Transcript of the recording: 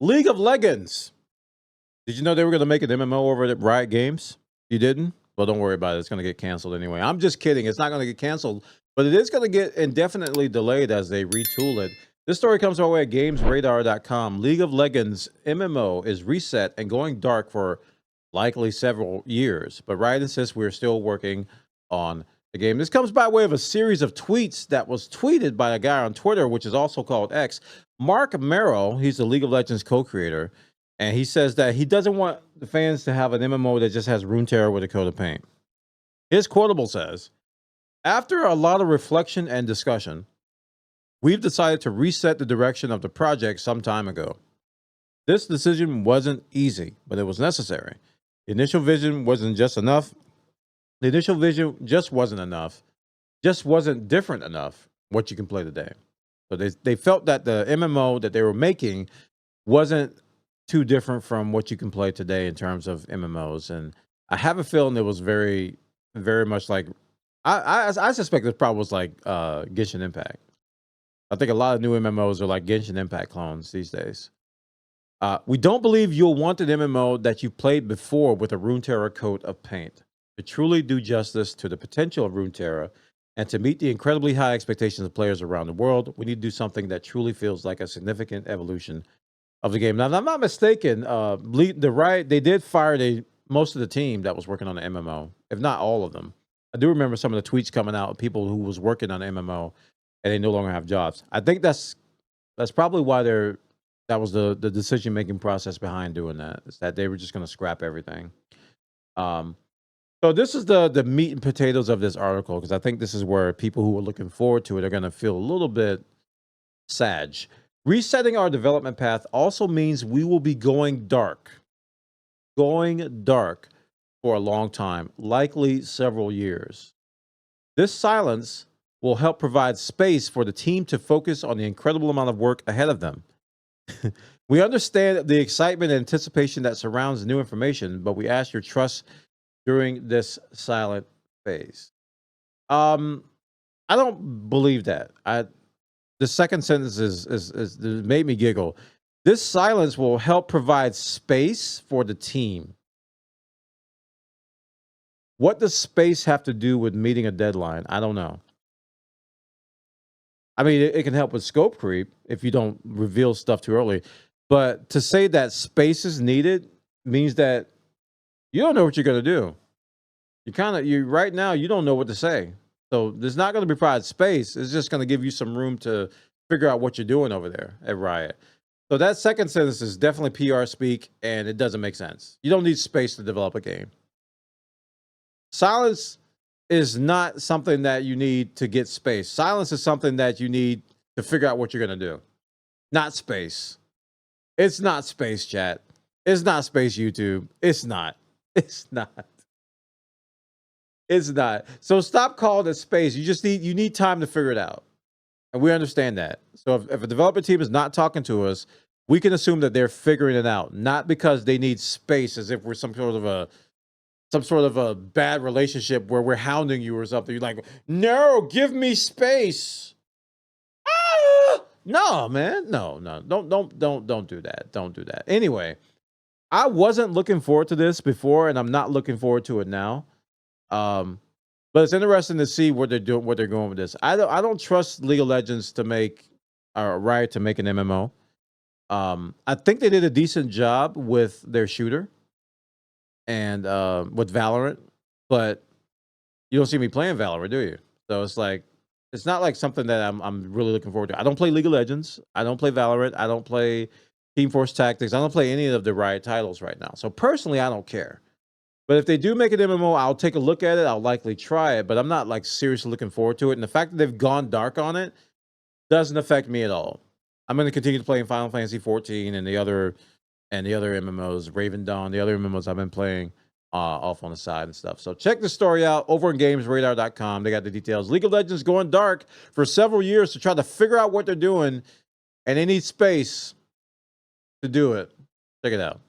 League of Legends. Did you know they were going to make an MMO over at Riot Games? You didn't? Well, don't worry about it. It's going to get canceled anyway. I'm just kidding. It's not going to get canceled, but it is going to get indefinitely delayed as they retool it. This story comes our way at gamesradar.com. League of Legends MMO is reset and going dark for likely several years, but Riot insists we're still working on the game. This comes by way of a series of tweets that was tweeted by a guy on Twitter, which is also called X. Mark Merrill, he's the League of Legends co-creator, and he says that he doesn't want the fans to have an MMO that just has runeterra with a coat of paint. His quotable says, after a lot of reflection and discussion, we've decided to reset the direction of the project some time ago. This decision wasn't easy, but it was necessary. The initial vision wasn't just enough. The initial vision just wasn't enough. Just wasn't different enough what you can play today. So they felt that the MMO that they were making wasn't too different from what you can play today in terms of MMOs. And I have a feeling it was very, very much like, I suspect it probably was like Genshin Impact. I think a lot of new MMOs are like Genshin Impact clones these days. We don't believe you'll want an MMO that you've played before with a runeterra coat of paint. To truly do justice to the potential of runeterra and to meet the incredibly high expectations of players around the world, we need to do something that truly feels like a significant evolution of the game. Now, if I'm not mistaken, the Riot, they did fire most of the team that was working on the MMO, if not all of them. I do remember some of the tweets coming out of people who was working on the MMO and they no longer have jobs. I think that's probably why that was the decision-making process behind doing that, is that they were just going to scrap everything. So this is the meat and potatoes of this article, because I think this is where people who are looking forward to it are going to feel a little bit sad. Resetting our development path also means we will be going dark for a long time, likely several years. This silence will help provide space for the team to focus on the incredible amount of work ahead of them. We understand the excitement and anticipation that surrounds new information, but we ask your trust during this silent phase. I don't believe that. The second sentence is made me giggle. This silence will help provide space for the team. What does space have to do with meeting a deadline? I don't know. I mean, it can help with scope creep if you don't reveal stuff too early. But to say that space is needed means that you don't know what you're going to do. You right now, you don't know what to say. So there's not going to be provided space. It's just going to give you some room to figure out what you're doing over there at Riot. So that second sentence is definitely PR speak, and it doesn't make sense. You don't need space to develop a game. Silence is not something that you need to get space. Silence is something that you need to figure out what you're going to do. Not space. It's not space, chat. It's not space, YouTube. It's not. It's not. It's not. So stop calling it space. You need time to figure it out. And we understand that. So if a developer team is not talking to us, we can assume that they're figuring it out, not because they need space as if we're some sort of a bad relationship where we're hounding you or something. You're like, no, give me space. Ah! No, man. No. Don't do that. Don't do that. Anyway, I wasn't looking forward to this before, and I'm not looking forward to it now. But it's interesting to see what they're doing, what they're going with this. I don't trust League of Legends to make Riot to make an MMO. I think they did a decent job with their shooter and with Valorant, but you don't see me playing Valorant, do you? So it's not like something that I'm really looking forward to. I don't play League of Legends. I don't play Valorant. I don't play Team Force Tactics. I don't play any of the Riot titles right now. So personally, I don't care. But if they do make an MMO, I'll take a look at it. I'll likely try it, but I'm not like seriously looking forward to it. And the fact that they've gone dark on it doesn't affect me at all. I'm going to continue to play in Final Fantasy 14 and the other MMOs, Raven Dawn, the other MMOs I've been playing off on the side and stuff. So check the story out over on gamesradar.com. They got the details. League of Legends going dark for several years to try to figure out what they're doing, and they need space to do it. Check it out.